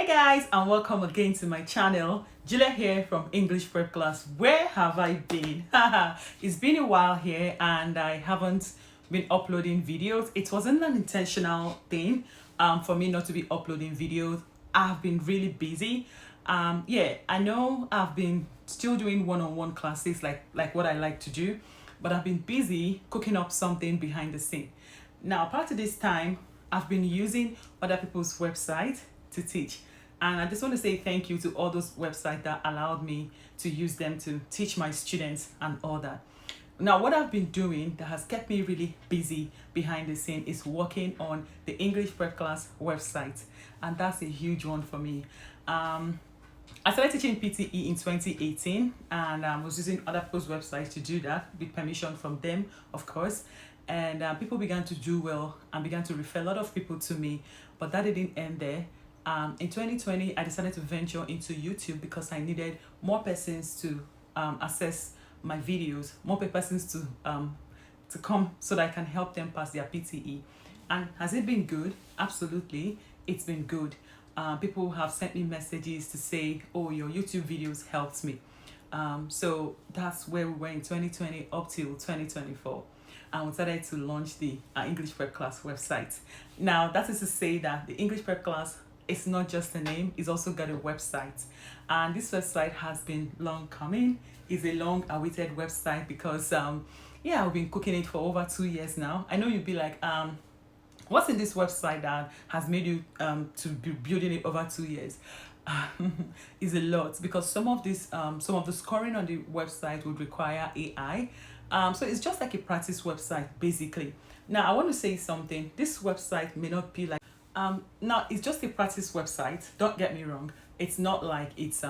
Hey guys, and welcome again to my channel. Julia here from English Prep Class. Where have I been? It's been a while here and I haven't been uploading videos. It wasn't an intentional thing for me not to be uploading videos. I've been really busy. Yeah, I know I've been still doing one-on-one classes like what I like to do, but I've been busy cooking up something behind the scene. Now, part of this time, I've been using other people's website to teach. And I just want to say thank you to all those websites that allowed me to use them to teach my students and all that. Now, what I've been doing that has kept me really busy behind the scene is working on the English Prep Class website. And that's a huge one for me. I started teaching PTE in 2018 and I was using other people's websites to do that with permission from them, of course. And people began to do well and began to refer a lot of people to me, but that didn't end there. In 2020, I decided to venture into YouTube because I needed more persons to access my videos, more persons to come so that I can help them pass their PTE. And has it been good? Absolutely, it's been good. People have sent me messages to say, oh, your YouTube videos helped me. So that's where we were in 2020 up till 2024. And we decided to launch the English Prep Class website. Now, that is to say that the English Prep Class is not just a name, it's also got a website. And this website has been long coming. It's a long awaited website because, yeah, I've been cooking it for over 2 years now. I know you'd be like, what's in this website that has made you to be building it over 2 years? Is a lot because some of the scoring on the website would require AI. So it's just like a practice website basically. Now I want to say something. This website may not be like now it's just a practice website. Don't get me wrong. It's not like it's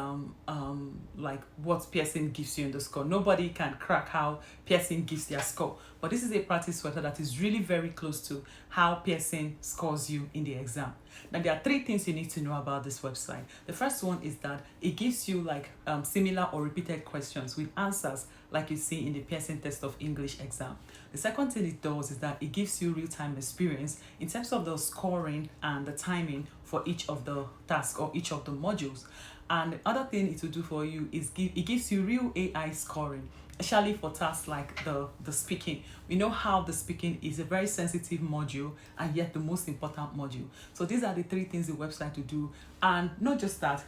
like what Pearson gives you in the score. Nobody can crack how Pearson gives their score. But this is a practice website that is really very close to how Pearson scores you in the exam. Now there are 3 things you need to know about this website. The first one is that it gives you like similar or repeated questions with answers like you see in the Pearson test of English exam. The second thing it does is that it gives you real-time experience in terms of the scoring and the timing for each of the tasks or each of the modules. And the other thing it will do for you is it gives you real AI scoring, especially for tasks like the speaking. We know how the speaking is a very sensitive module and yet the most important module. So these are the 3 things the website will do. And not just that,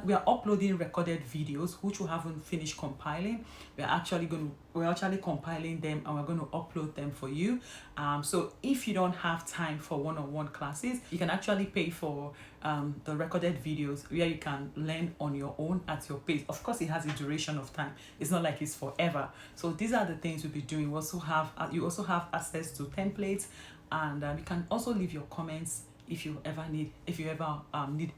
we are uploading recorded videos which we haven't finished compiling. We're actually compiling them and we're going to upload them for you. So if you don't have time for one-on-one classes, you can actually pay for the recorded videos where you can learn on your own at your pace. Of course, it has a duration of time. It's not like it's forever. So these are the things we'll be doing. You also have access to templates, and you can also leave your comments if you ever need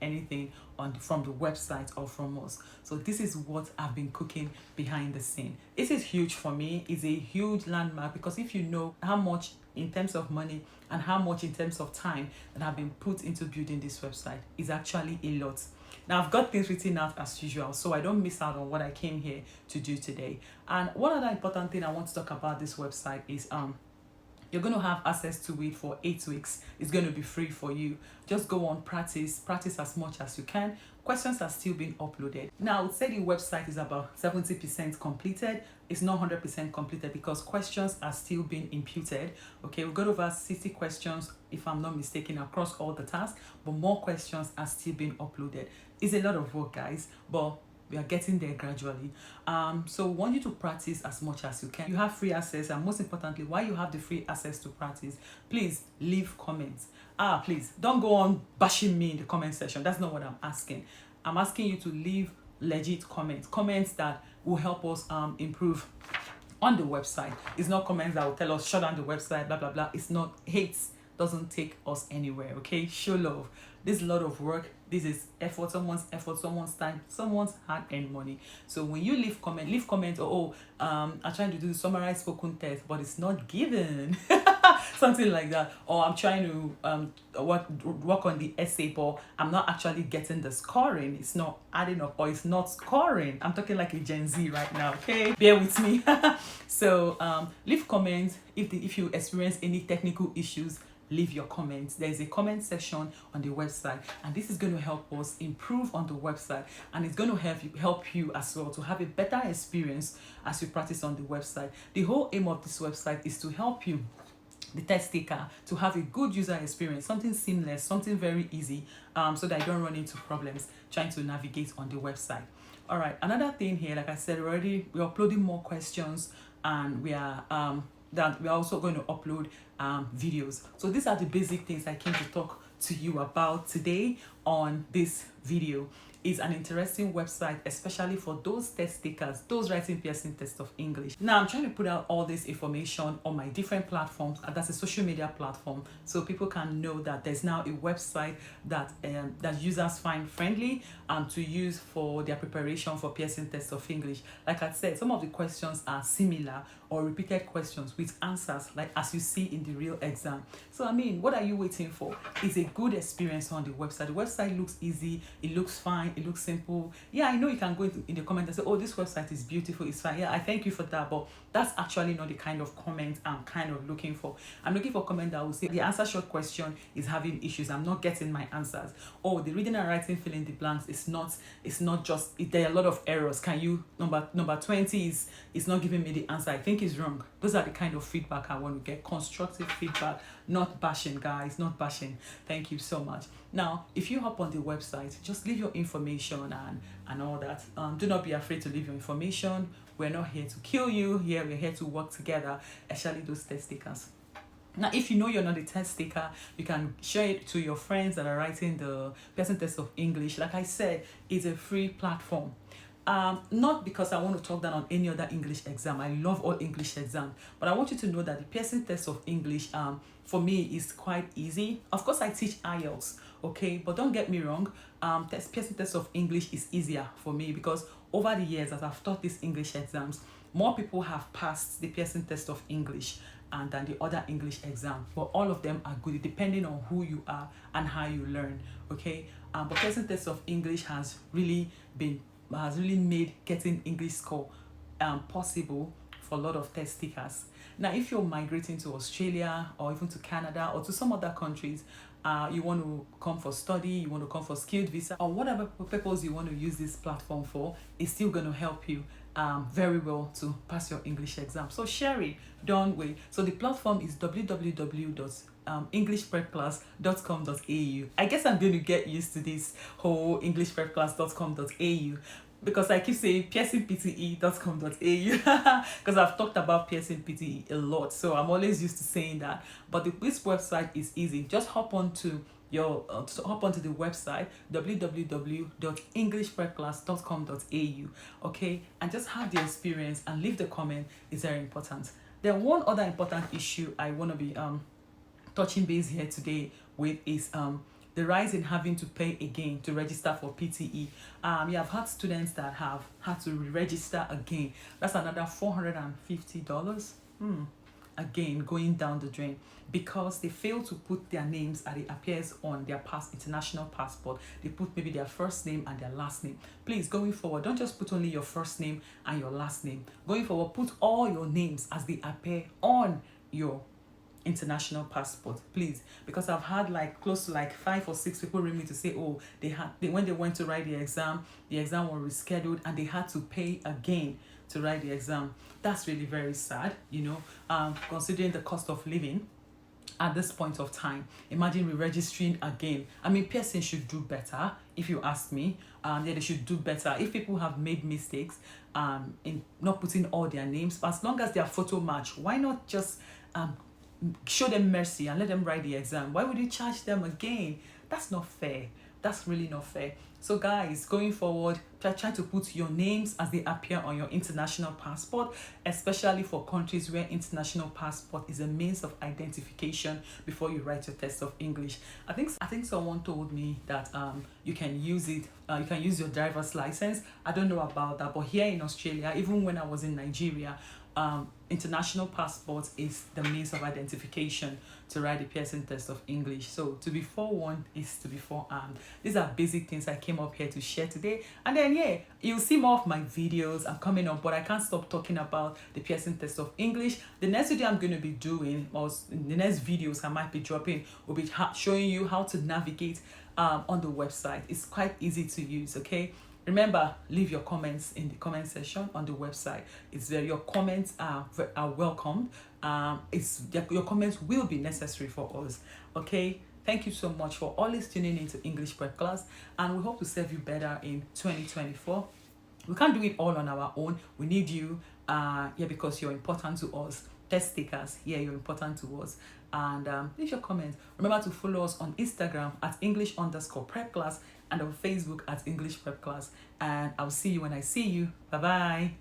anything from the website or from us. So this is what I've been cooking behind the scene. This is huge for me. It's a huge landmark because if you know how much in terms of money and how much in terms of time that have been put into building this website, is actually a lot. Now I've got things written out as usual, so I don't miss out on what I came here to do today. And one other important thing I want to talk about this website is you're going to have access to it for 8 weeks. It's going to be free for you. Just go on, practice as much as you can. Questions are still being uploaded. Now, I would say the website is about 70% completed. It's not 100% completed because questions are still being imputed. Okay, we've got over 60 questions, if I'm not mistaken, across all the tasks, but more questions are still being uploaded. It's a lot of work, guys, but we are getting there gradually. So we want you to practice as much as you can. You have free access, and most importantly, while you have the free access to practice, please leave comments. Please don't go on bashing me in the comment section. That's not what I'm asking. I'm asking you to leave legit comments that will help us improve on the website. It's not comments that will tell us shut down the website, blah blah blah. It's not hate. Doesn't take us anywhere. Okay, show love. This is a lot of work. This is effort, someone's time, someone's hard-earned money. So when you leave comment, I'm trying to do the summarized spoken test, but it's not given. Something like that. Or I'm trying to work on the essay, but I'm not actually getting the scoring. It's not adding up, or it's not scoring. I'm talking like a Gen Z right now, okay? Bear with me. So leave comments if you experience any technical issues leave your comments. There is a comment section on the website, and this is going to help us improve on the website, and it's going to help you as well to have a better experience as you practice on the website. The whole aim of this website is to help you, the test taker, to have a good user experience, something seamless, something very easy, so that you don't run into problems trying to navigate on the website. All right, another thing here, like I said already, we're uploading more questions, and we are also going to upload videos. So these are the basic things I came to talk to you about today on this video. Is an interesting website, especially for those test takers, those writing Pearson test of English. Now I'm trying to put out all this information on my different platforms, and that's a social media platform, so people can know that there's now a website that users find friendly to use for their preparation for Pearson test of English. Like I said, some of the questions are similar or repeated questions with answers like as you see in the real exam. So I mean, what are you waiting for? It's a good experience on the website. The website looks easy, it looks fine, it looks simple. Yeah, I know you can go in the comment and say, oh, this website is beautiful, it's fine. Yeah, I thank you for that, but that's actually not the kind of comment I'm kind of looking for. I'm looking for comment that will say the answer short question is having issues, I'm not getting my answers. Oh, the reading and writing fill in the blanks is not just, there are a lot of errors. Can you, number 20 is not giving me the answer, I think is wrong. Those are the kind of feedback I want to get. Constructive feedback, not bashing, guys, not bashing. Thank you so much. Now, if you hop on the website, just leave your information and all that. Do not be afraid to leave your information. We're not here to kill you. Here we're here to work together, especially those test takers. Now, if you know you're not a test taker, you can share it to your friends that are writing the Pearson test of English. Like I said, it's a free platform. Not because I want to talk down on any other English exam. I love all English exams, but I want you to know that the Pearson test of English, for me, is quite easy. Of course, I teach IELTS, okay, but don't get me wrong. Pearson test of English is easier for me because over the years, as I've taught these English exams, more people have passed the Pearson test of English than the other English exam. But all of them are good depending on who you are and how you learn, okay. But Pearson test of English has really made getting English score possible for a lot of test takers. Now, if you're migrating to Australia or even to Canada or to some other countries, you want to come for study, you want to come for skilled visa, or whatever purpose you want to use this platform for, it's still going to help you very well to pass your English exam. So share it, don't wait. So the platform is www.englishprepclass.com.au. I guess I'm going to get used to this whole englishprepclass.com.au because I keep saying pearsonpte.com.au because I've talked about Pearson PTE a lot, so I'm always used to saying that. But this website is easy. Just hop onto the website www.englishprepclass.com.au, okay, and just have the experience and leave the comment. Is very important. Then one other important issue I want to be touching base here today with is the rise in having to pay again to register for PTE. You have had students that have had to re-register again. That's another $450 again going down the drain because they fail to put their names as it appears on their international passport. They put maybe their first name and their last name. Please, going forward, don't just put only your first name and your last name. Going forward, put all your names as they appear on your international passport, please, because I've had like close to like 5 or 6 people ring me to say, oh, when they went to write the exam was rescheduled and they had to pay again to write the exam. That's really very sad, you know, considering the cost of living at this point of time. Imagine re-registering again. I mean, Pearson should do better, if you ask me. Yeah, they should do better. If people have made mistakes in not putting all their names, but as long as their photo match, why not just show them mercy and let them write the exam? Why would you charge them again? That's not fair. That's really not fair. So guys, going forward, try to put your names as they appear on your international passport, especially for countries where international passport is a means of identification before you write your test of English. I think someone told me that you can use it. You can use your driver's license. I don't know about that, but here in Australia, even when I was in Nigeria, international passport is the means of identification to write the Pearson test of English. So to be forewarned is to be forearmed. These are basic things I came up here to share today. And then yeah, you'll see more of my videos. I'm coming up, but I can't stop talking about the Pearson test of English. The next video I'm going to be doing, or the next videos I might be dropping, will be showing you how to navigate on the website. It's quite easy to use, okay? Remember, leave your comments in the comment section on the website. It's there. Your comments are welcomed. Your comments will be necessary for us. Okay. Thank you so much for always tuning into English Prep Class, and we hope to serve you better in 2024. We can't do it all on our own. We need you, because you're important to us. Test takers, you're important to us. And leave your comments. Remember to follow us on Instagram at English_prep class and on Facebook at English Prep Class. And I'll see you when I see you. Bye bye.